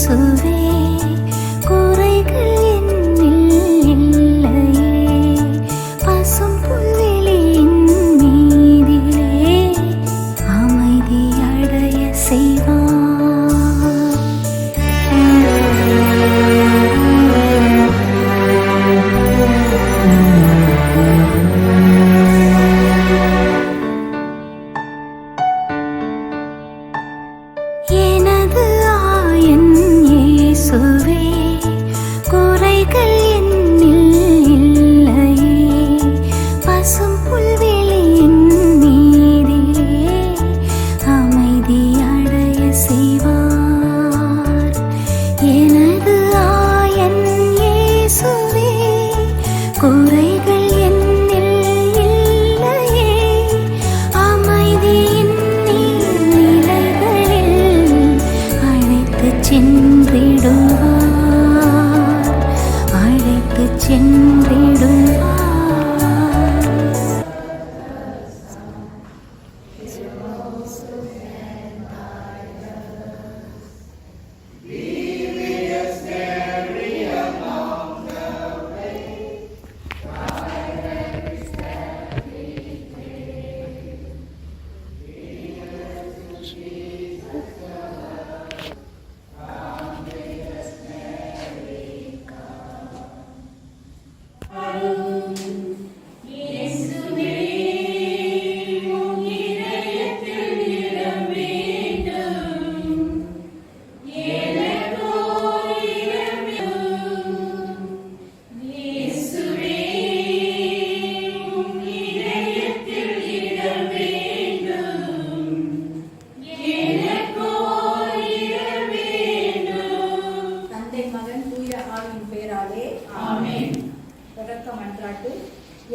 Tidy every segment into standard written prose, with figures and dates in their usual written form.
இயேசுவே குறைகள் என்னில் இல்லையே. பசும் புல்வெளியின் மீதிலே அமைதி அடைய செய்வார். எனது ஆயன் இயேசுவே குறைகள் என்னில் இல்லையே. பசும் புல்வெளியின் மீதிலே அமைதி அடைய செய்வார். எனது ஆயன் இயேசுவே குறைகள் என்னில் இல்லையே. அமைதியின் நீர்நிலைகளில் அழைத்துச் சென்றிடுவார், அழைத்துச் சென்றிடுவார்.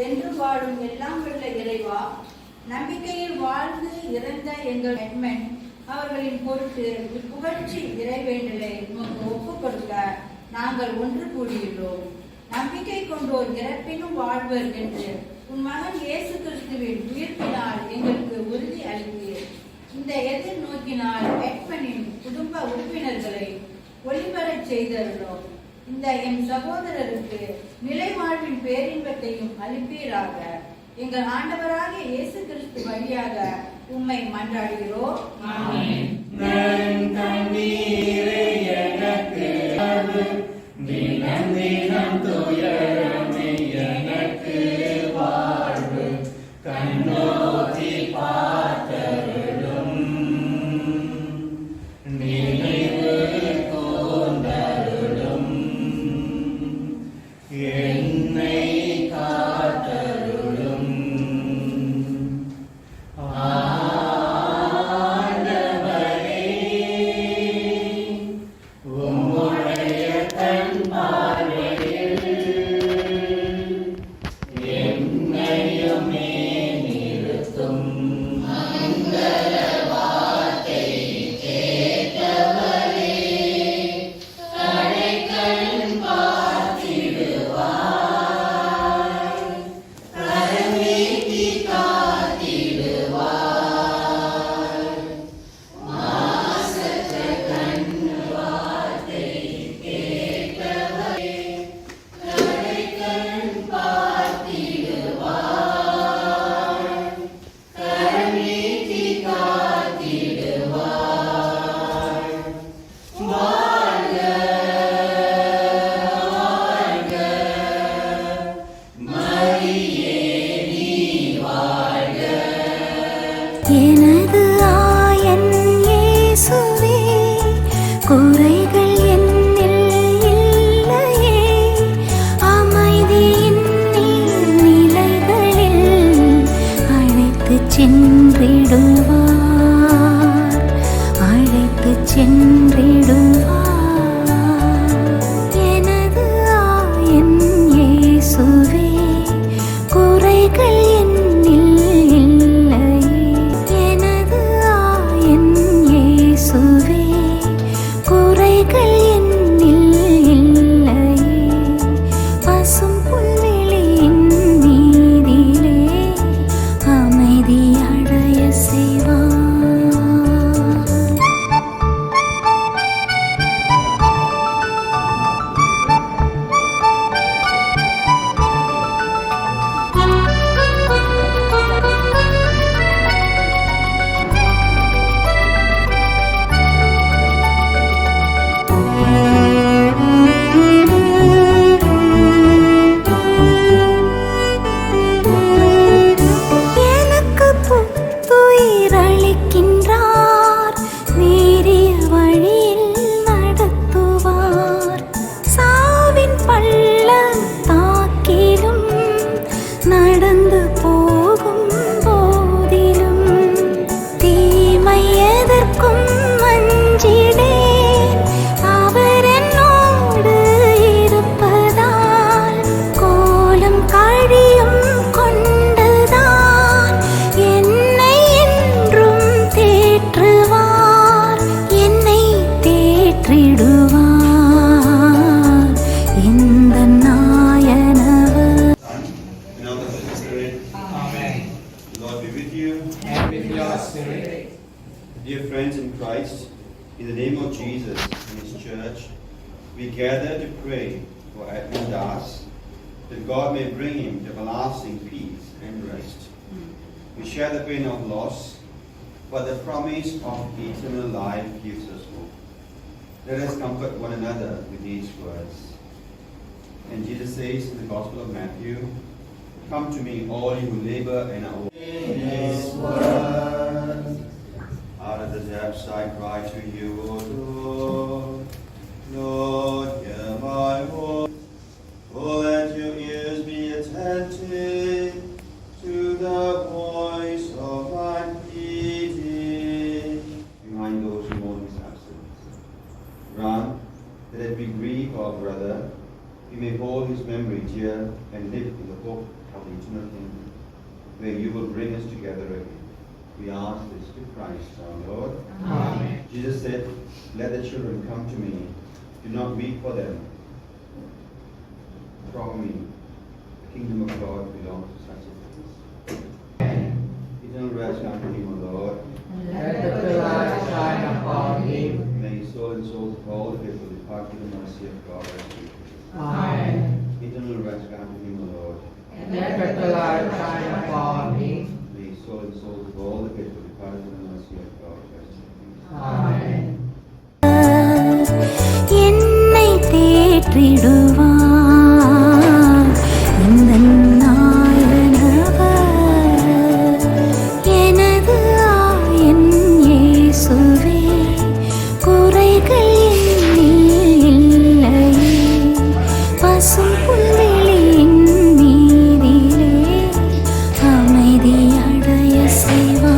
என்று வாழும் எல்லாம் உள்ள இறைவா, நம்பிக்கையில் வாழ்ந்து இறந்த எங்கள் எட்மன் அவர்களின் பொருட்டு புகழ்ச்சி இறைவேண்டலை உமக்கு ஒப்புக் கொடுக்க நாங்கள் ஒன்று கூடியுள்ளோம். நம்பிக்கை கொண்டோர் இறப்பினும் வாழ்வர் என்று உன் மகன் இயேசு கிறிஸ்துவின் உயிர்ப்பினால் எங்களுக்கு உறுதி அளித்தீர். இந்த எதிர்நோக்கினால் எட்மனின் குடும்ப உறுப்பினர்களை ஒளிபரச் செய்தருளோம். இந்த என் சகோதரருக்கு நிலை வாழ்வின் பேரின்பத்தையும் அளிப்பீராக. எங்கள் ஆண்டவராகிய இயேசு கிறிஸ்து வழியாக உம்மை மன்றாடுகிறோம். ஆமென். தினம் தினம் துயரமே எனக்கு வாழ்வு கண்ணோக்கி பார்த்தருளும் நினைவு கூர்ந்தருளும் என்னை காத்தருளும். எனது ஆயன் இயேசுவே குறைகள் என்னில் இல்லையே. அமைதியின் நீர்நிலைகளில் அழைத்துச் சென்றிடுவார், அழைத்துச் சென்றிடுவார். எனது ஆயன் இயேசுவே குறைகள் என்னில் இல்லையே. எனது ஆயன் இயேசுவே குறைகள் என்னில் இல்லையே. பசும் புல்வெளியின் மீதிலே அமைதி அடைய செய்வார். God be with you. And with your spirit. Dear friends in Christ, in the name of Jesus and His church, we gather to pray for Edmund Das, that God may bring him to everlasting peace and rest. We share the pain of loss, but the promise of eternal life gives us hope. Let us comfort one another with these words. And Jesus says in the Gospel of Matthew, "Come to me, all you who labor and are In His word. Out of the depths I cry to you, O Lord. Lord, hear my voice. Oh, let your ears be attentive to the voice of my pleading. Remind those who mourn his absence. Grant that as we grieve our brother, we may hold his memory dear and live in the hope of the eternal kingdom, where you will bring us together again. We ask this through Christ our Lord. Amen. Jesus said, "Let the children come to me. Do not weep for them. From me, the kingdom of God belongs to such as this." Eternal rest unto him, O Lord. Let the pillar shine upon him. May his soul and souls of all the faithful depart to the mercy of God. Rest in peace. Amen. Eternal rest unto him, O Lord. Let the pillar shine upon him. May his soul and souls of all the faithful depart to the mercy of God. Rest in peace. Amen. என்னை தேற்றிடுவார் இந்த நாயனவர் எனது ஆயன் இயேசுவே குறைகள் என்னில் இல்லையே பசும் புல்வெளியின் மீதிலே அமைதி அடைய செய்வார்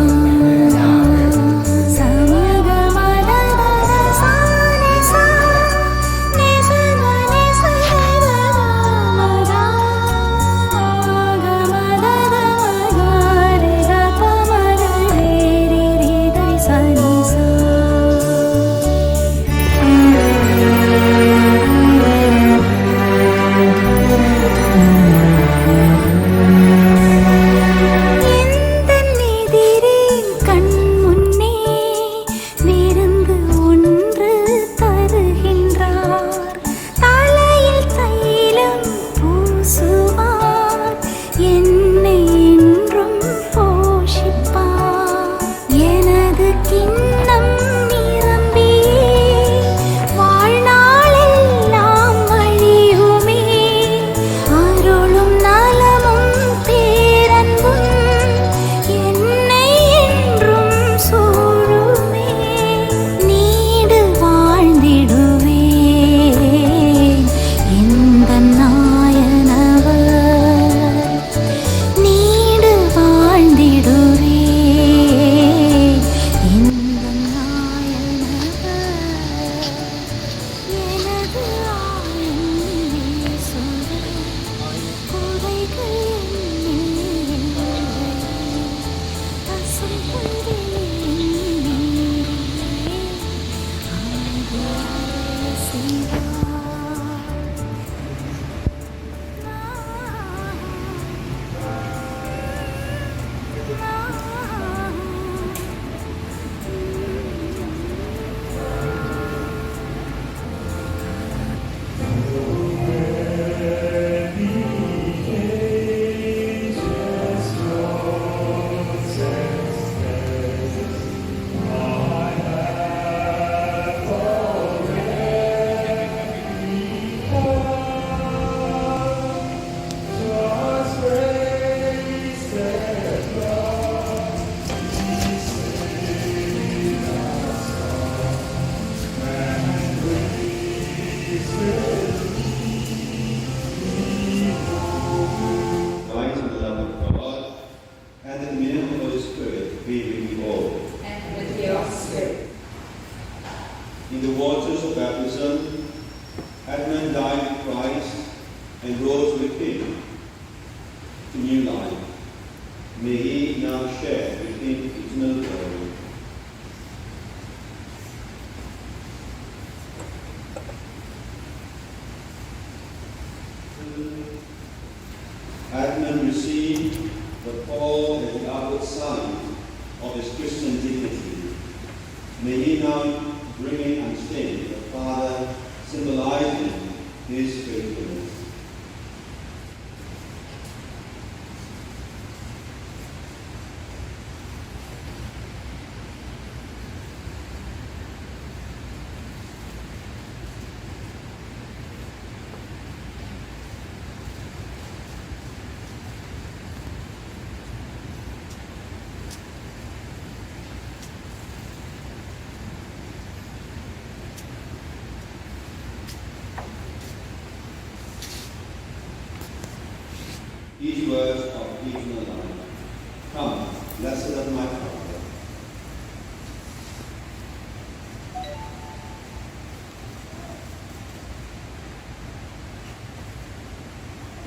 In the waters of baptism, Edmund died with Christ and rose with him to new life. May he now share with him eternal glory. Edmund received the the fall and the outward sign of his Christian dignity. May he now bring in unstained the Father, symbolizing his faithfulness. These words of eternal life. Come, blessed of my Father.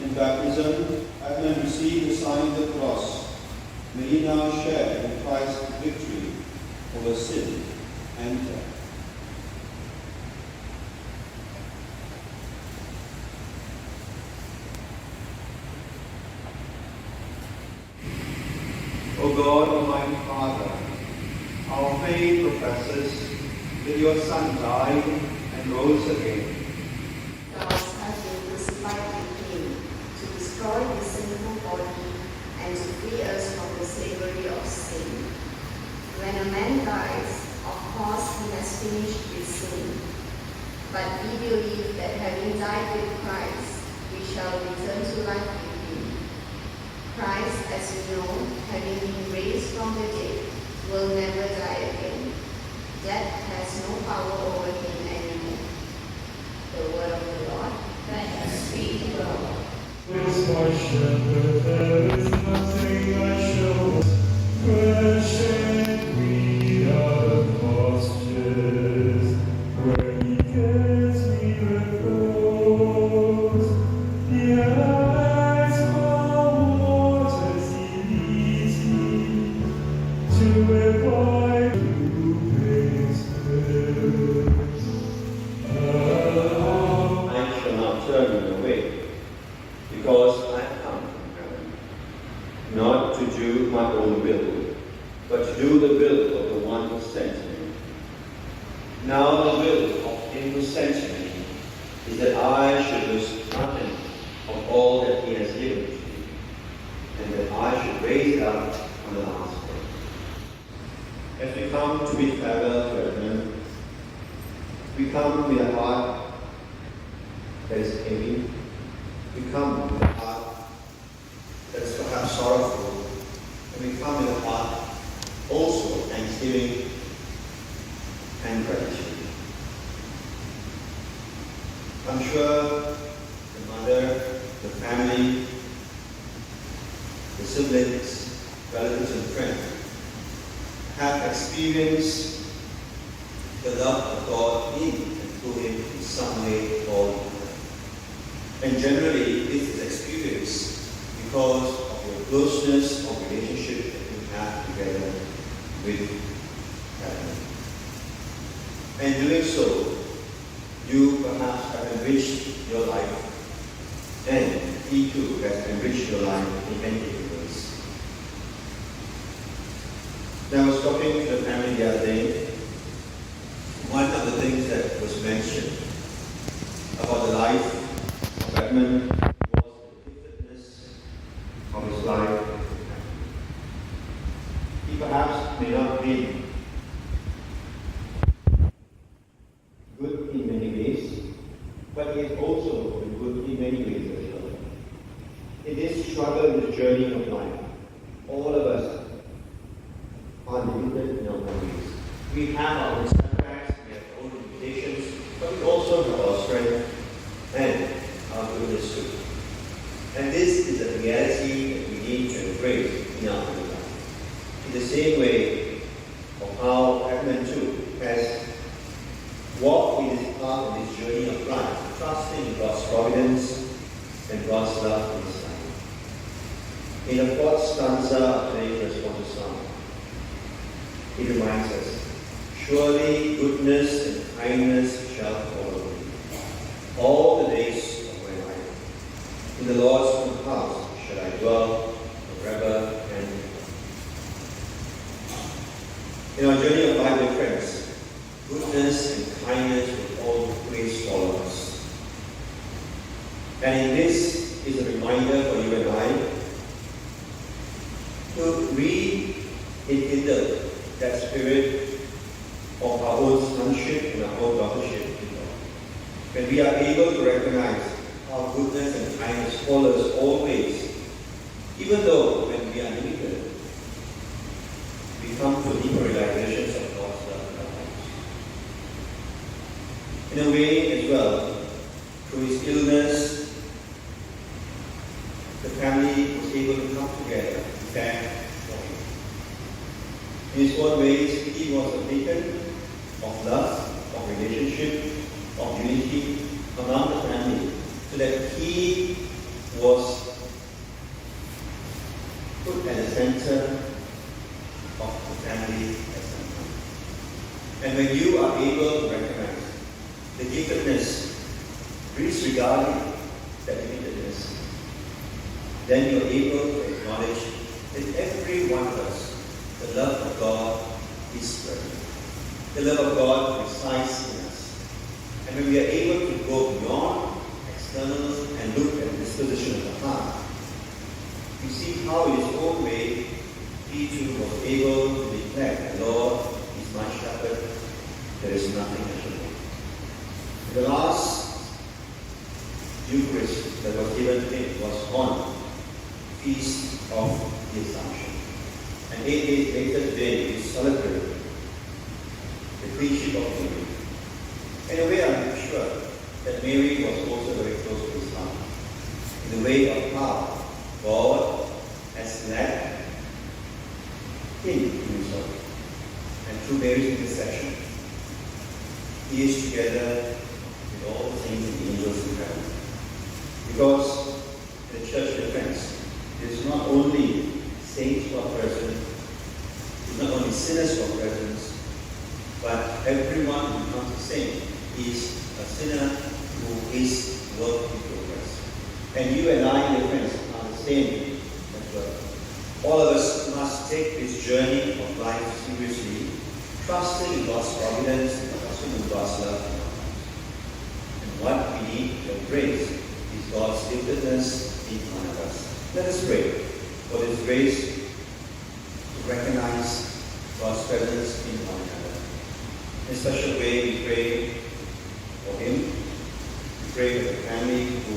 In baptism, Edmund received the sign of the cross. May he now share in Christ's victory over sin and death. O God, Almighty Father, our faith professes that your Son died and rose again. Thus has been crucified with him to destroy the sinful body and to free us from the slavery of sin. When a man dies, of course he has finished his sin. But we believe that having died with Christ, we shall return to life with him. Christ, as we know, having been raised from the dead, will never die again. Death has no power over him anymore. The word of the Lord. Thanks be to God. Is my shepherd, there is nothing I shall want. Fresh and green are the pastures, where he gives me repose. Yes, calm waters he leads me, to abide to his rest. I shall not turn you away, because I come from heaven, not to do my own will, but to do the will of the one who sent me. Now the will of him who sent me is that I should lose nothing of all that he has given to me, and that I should raise it up on the last day. As we come to bid farewell to Edmund, we come with a heart that is heavy. We come with a heart that is perhaps sorrowful, and we come with a heart also of thanksgiving and gratitude. I'm sure the mother, the family, the siblings, relatives and friends have experienced the love of God in and through him in some way or another. And generally, this is experienced because of your closeness of relationship that you have together with heaven. And doing so, you perhaps have enriched your life, and he too has enriched your life in many different ways. Now, I was talking to the family the other day. One of the things that was mentioned about the life of Edmund was the giftedness of his life. He perhaps may not be good in many ways, but he has also been good in many ways as well. In this struggle, in the journey of life, all of us are limited in our own ways. We have our own setbacks, we have our own limitations, but we also have our strength and our goodness too. And this is a reality that we need to embrace in our own life. In the same way of how Edmund too has walked in his path on his journey of life, trusting in God's providence and God's love in his life. In the fourth stanza of today's responsive psalm, it reminds us, surely goodness and kindness shall follow me all the days of my life. In the Lord's own house shall I dwell forever In our journey of life, dear friends, goodness and kindness will always follow us. And in this is a reminder for you and I to rekindle that spirit of our own sonship and our own daughtership to God. When we are able to recognize how goodness and kindness follow us always, even though when we are limited, we come to deeper realizations of God's love in our lives. In a way as well, through his illness, the family was able to come together to thank for him. In his own ways, he was a beacon of love, of relationship, of unity among the family, so that he was put at the center of the family as someone. And when you are able to recognize the giftedness, disregarding that giftedness, then you're able to acknowledge that every one of us, the love of God is present. The love of God resides in us. And when we are able to go beyond externals and look at the disposition of the heart, you see how in his own way, he too was able to declare, the Lord is my shepherd, there is nothing I shall want. The last Eucharist that was given to him was on Feast of the Assumption. And 8 days later today, we celebrate the Queenship of Mary. In a way, I'm sure that Mary was also very close to his heart. In the way of how God has led him to himself. And through Mary's intercession, he is together with all the saints and angels in heaven. Because in the church, dear friends, it is not only saints who are present, it is not only sinners who are present, but everyone who becomes a saint is a sinner who is work in progress. And you and I, dear friends, are the same as well. All of us must take this journey of life seriously, trusting in God's providence and trusting in God's love. And what we need to embrace is God's giftedness in one of us. Let us pray for this grace to recognize God's presence in one another. In a special way, we pray for him. We pray for the family who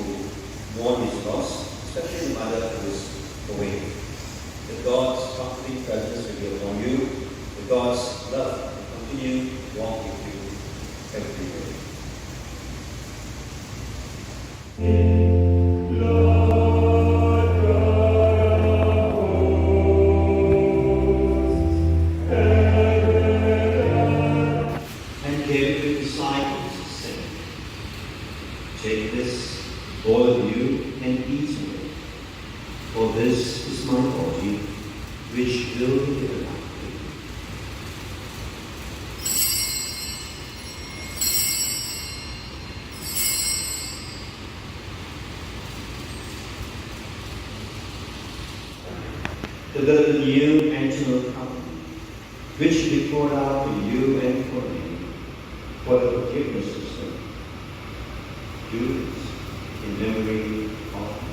mourn his loss, especially the mother who is away. That God's comforting presence will be upon you, that God's love will continue to walk with you every day. Lord God of hosts, And give the disciples saying, take this, all of you, and eat of it, for this is my body, which will be given up for you. The new and eternal covenant, which will be poured out for you and for me, for the forgiveness of sin. Do this in memory of me.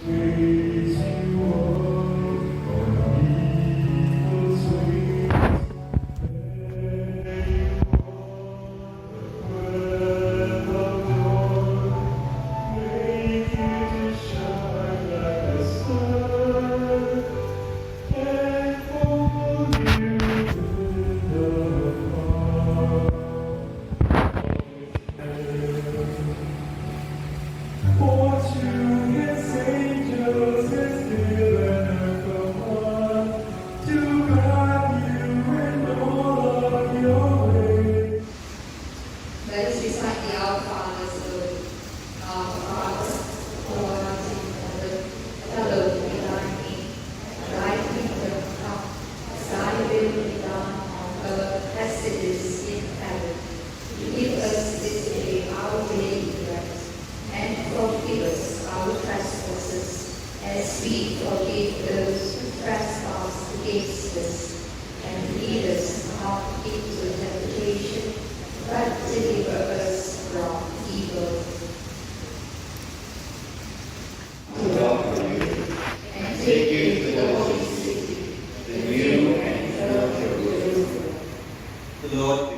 praise you, Lord, for the sweet name of the as we forgive those who trespass against us, and lead us not into temptation, but deliver us from evil. And take you to the holy city, the new and eternal Jerusalem. The Lord be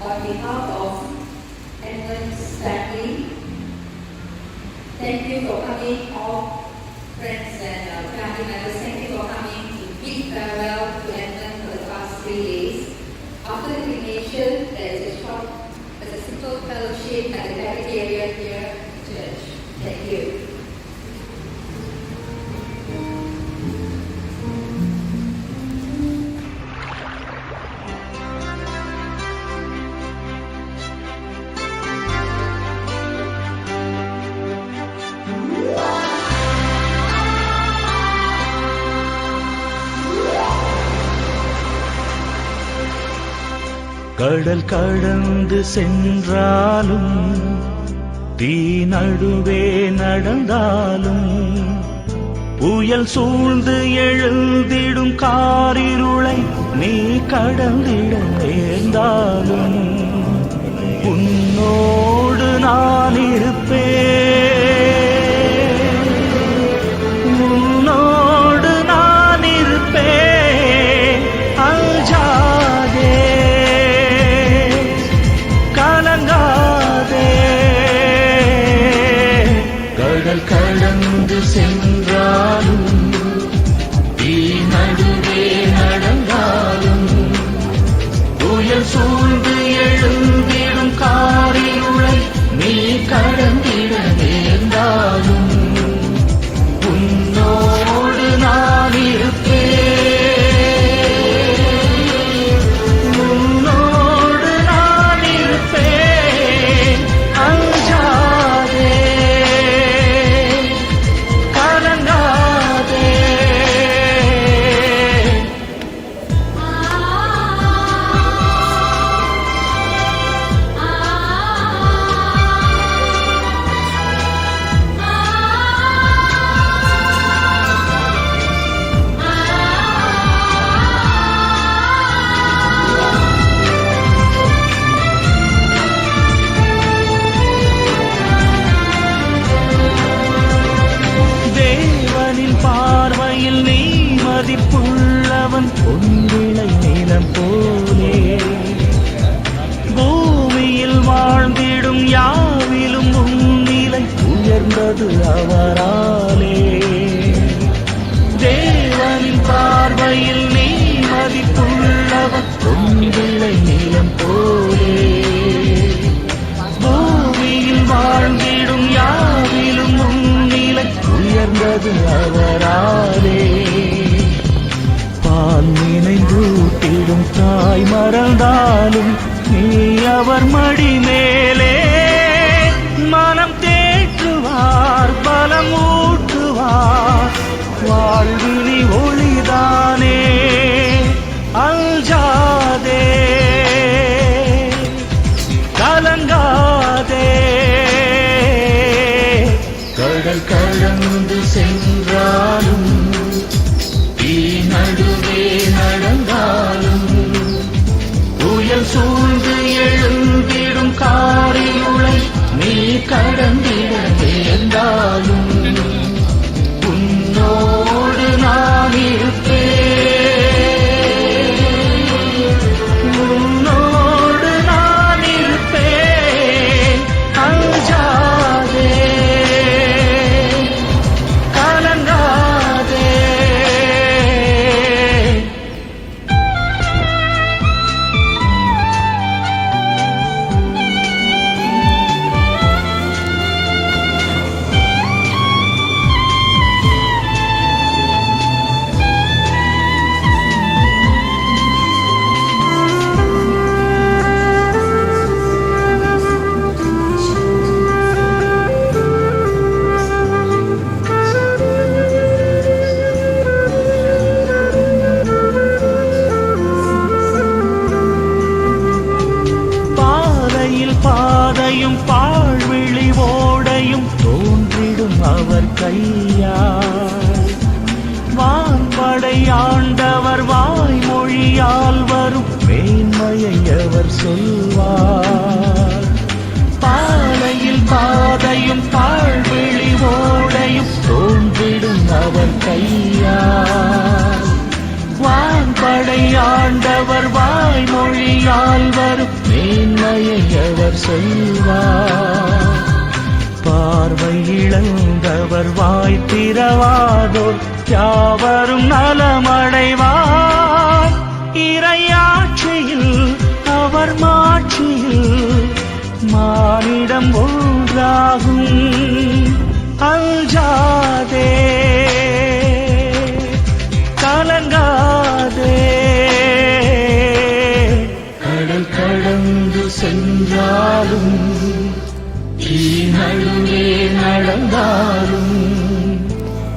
On behalf of Edmund Stanley, thank you for coming, all friends and family members. Thank you for coming to bid farewell to Edmund for the past 3 days. After the cremation, there is a simple fellowship at the cafeteria here at the church. Thank you. கடல் கடந்து சென்றாலும் தீ நடுவே நடந்தாலும் புயல் சூழ்ந்து எழுந்திடும் காரிருளை நீ கடந்திட நேர்ந்தாலும் உன்னோடு நான் இருப்பேன், உன்னோடு நான் இருப்பேன். அஞ்சாதே, கலங்காதே. கடல் கடந்து சென்றாலும் தீ நடுவே நடந்தாலும் புயல் சூழ்ந்து எழுந்திடும் காரிருளை நீ கடந்திட நேர்ந்தாலும் உன்னோடு நான் இருப்பேன், உன்னோடு நான் இருப்பேன். அஞ்சாதே, கலங்காதே. தேவனின் பார்வையில் நீ மதிப்புள்ளவன், பொன்விளை நிலம் போலே. பூமியில் வாழ்ந்திடும் யாவிலும் உன்னிலை உயர்ந்தது அவராலே. தேவனின் பார்வையில் நீ மதிப்புள்ளவன், பொன்விளை நிலம் போலே. பூமியில் வாழ்ந்திடும் யாவிலும் உன்னிலை உயர்ந்தது அவராலே. பால் நினைந்தூட்டிடும் தாய் மறந்தாலும் நீ அவர் மடி மேலே. மனம் தேற்றுவார், பலம் ஊட்டுவார், வாழ்வினி ஒளிதானே. அஞ்சாதே, கலங்காதே. கடல் கடந்து சென்றாலும் தீ நடுவே நடந்தாலும் புயல் சூழ்ந்து எழுந்திடும் காரிருளை நீ கடந்திட நேர்ந்தாலும் உன்னோடு நான் இருப்பேன், உன்னோடு நான் இருப்பேன். அஞ்சாதே, கலங்காதே. அவர் கையால். வான்படை ஆண்டவர் வாய்மொழியால் வரும் மேன்மையை அவர் சொல்வார். பார்வை இழந்தவர் வாய் திறவாதோர் யாவரும் நலமடைவார். இறையாட்சியில் அவர் மாட்சியில் மானிடம் ஒன்றாகும். அஞ்சாதே கலங்காதே, கடல் கடந்து சென்றாலும் நடுவே நடந்தாலும்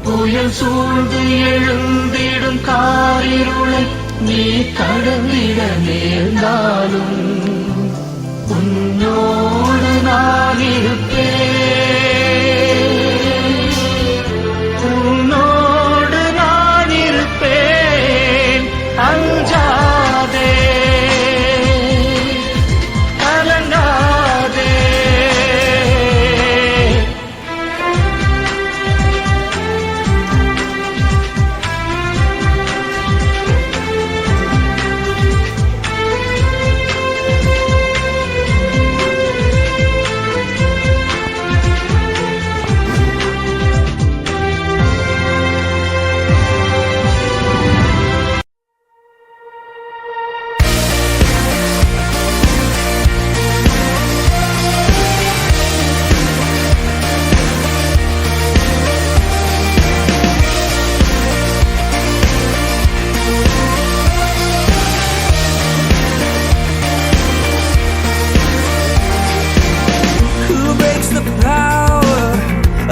புயல் சூழ்ந்து எழுந்திடும் காரிருளை நீ கடந்திட நேர்ந்தாலும் உன்னோடு நான் இருப்பேன், உன்னோடு நான் இருப்பேன். அஞ்சாதே கலங்காதே.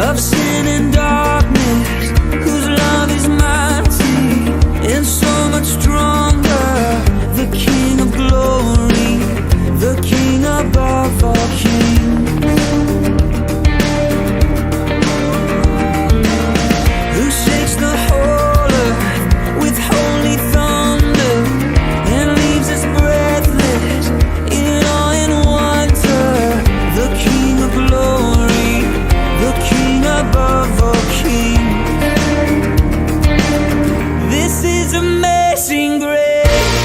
Of sin and darkness, whose love is mighty and so much stronger. The King of glory, the King above all kings, who shakes the whole earth with holy thunder and leaves us breathless in awe and wonder. The King of glory, the King above all kings. This is amazing grace.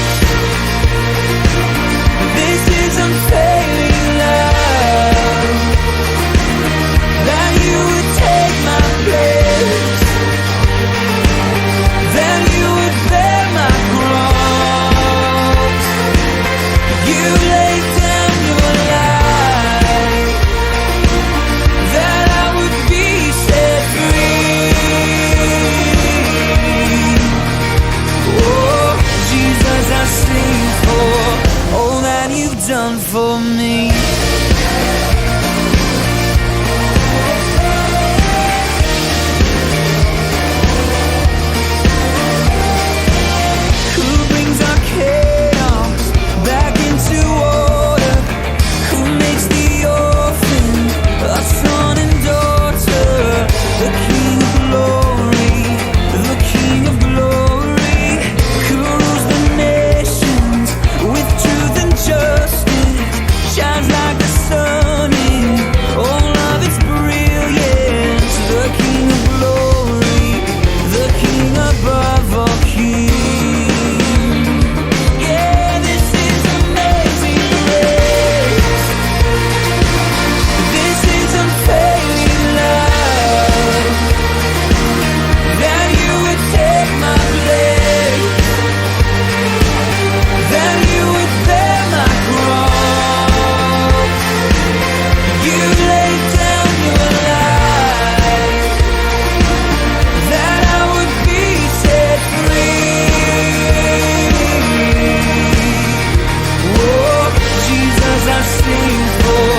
This is unfailing love, that you would take my place, that you would bear my cross. You laid down your life, that I would be set free. Oh, Jesus, I sing for all that you've done for me. Who brings our chaos back into order? Who makes the orphan a son and daughter? The King of glory, the King of glory, who rules the nations with truth and justice, shines like the sun in all of its brilliance. The King of glory, the King above all kings. Yeah, this is amazing grace. This is unfailing love, that you would take my place, that you would bear my cross. You laid down your life, that I would be set free. Oh, Jesus, I sing for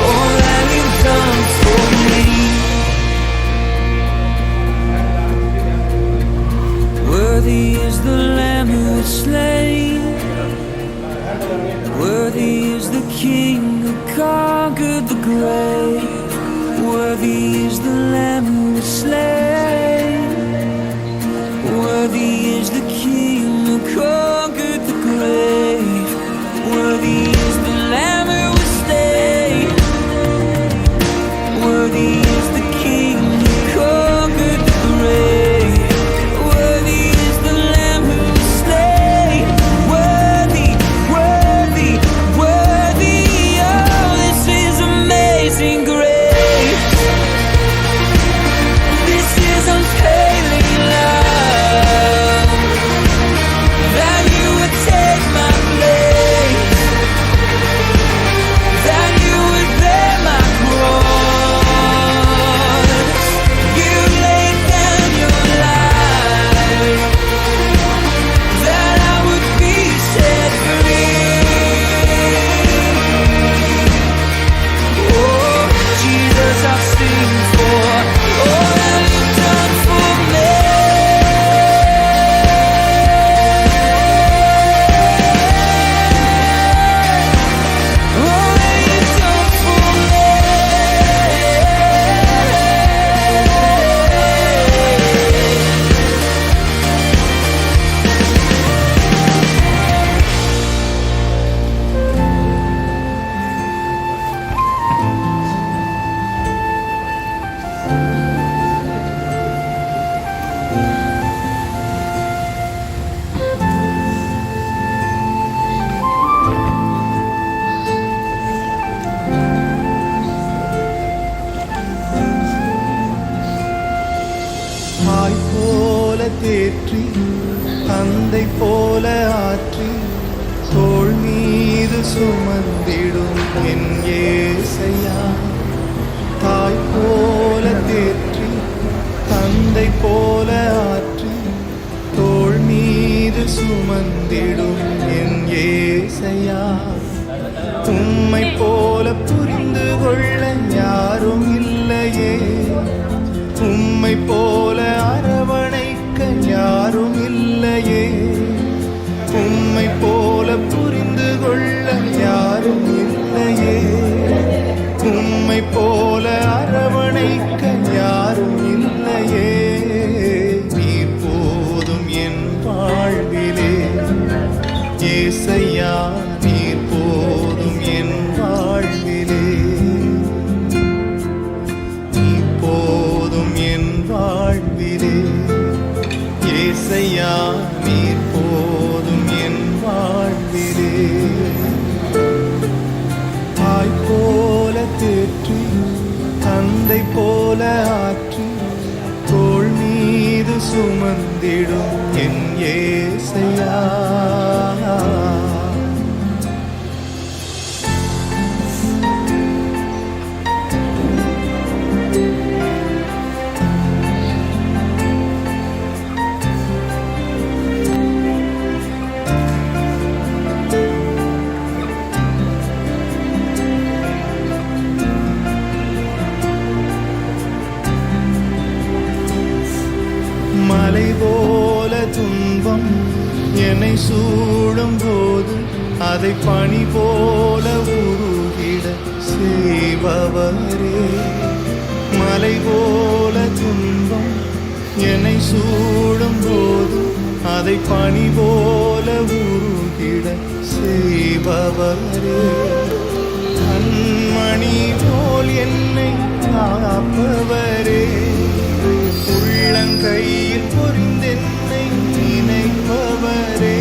all that you've done for me. Worthy is the Lamb who was slain, worthy is the King who conquered the grave. Worthy is the Lamb who was slain, worthy is the King who conquered the grave. Worthy is the Lamb who was slain, worthy is the King who conquered the grave. தாய் போல தேற்றி தந்தை போல ஆற்றி தோள் மீது சுமந்திடும் என் ஏசையா. தாய் போல தேற்றி தந்தை போல ஆற்றி தோள் மீது சுமந்திடும் என் ஏசையா. உம்மை போல புரிந்து கொள்ள யாரும் இல்லையே, உம்மை போல அரவணைக்க யாரும் இல்லையே, உம்மை போல புரிந்து கொள்ள யாரும் இல்லையே, உம்மை போல அரவணைக்க யாரும் இல்லையே. நீர் போதும் என் வாழ்விலே ஏசையா, நீர் போதும் என் வாழ்விலே. வாழ்விலே ஏசையா, நீர் போதும் என் வாழ்விலே. தாய் போல தேற்றி தந்தை போல ஆற்றி தோள் மீது சுமந்திடும் என் ஏசையா. மலை போல துன்பம் என்னை சூழும் போது அதை பனி போல உருகிட செய்பவரே. மலை போல துன்பம் என்னை சூழும் போது அதை பனி போல உருகிட செய்பவரே. கண்மணி போல் என்னை காப்பவரே, உள்ளங்கையில் பொறிந்தென்னை நினைப்பவரே.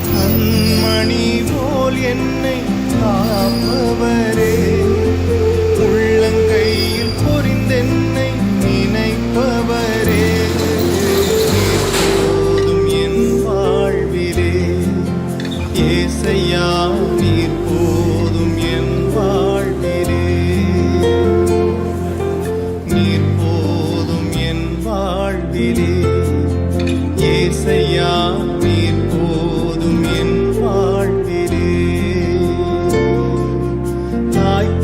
கண்மணி போல் என்னை காப்பவரே, உள்ளங்கையில் பொறிந்தென்னை நினைப்பவரே. நீர் போதும் என் வாழ்விலே ஏசையா, நீர் போதும் என் வாழ்விலே. நீர் போதும் என் வாழ்விலே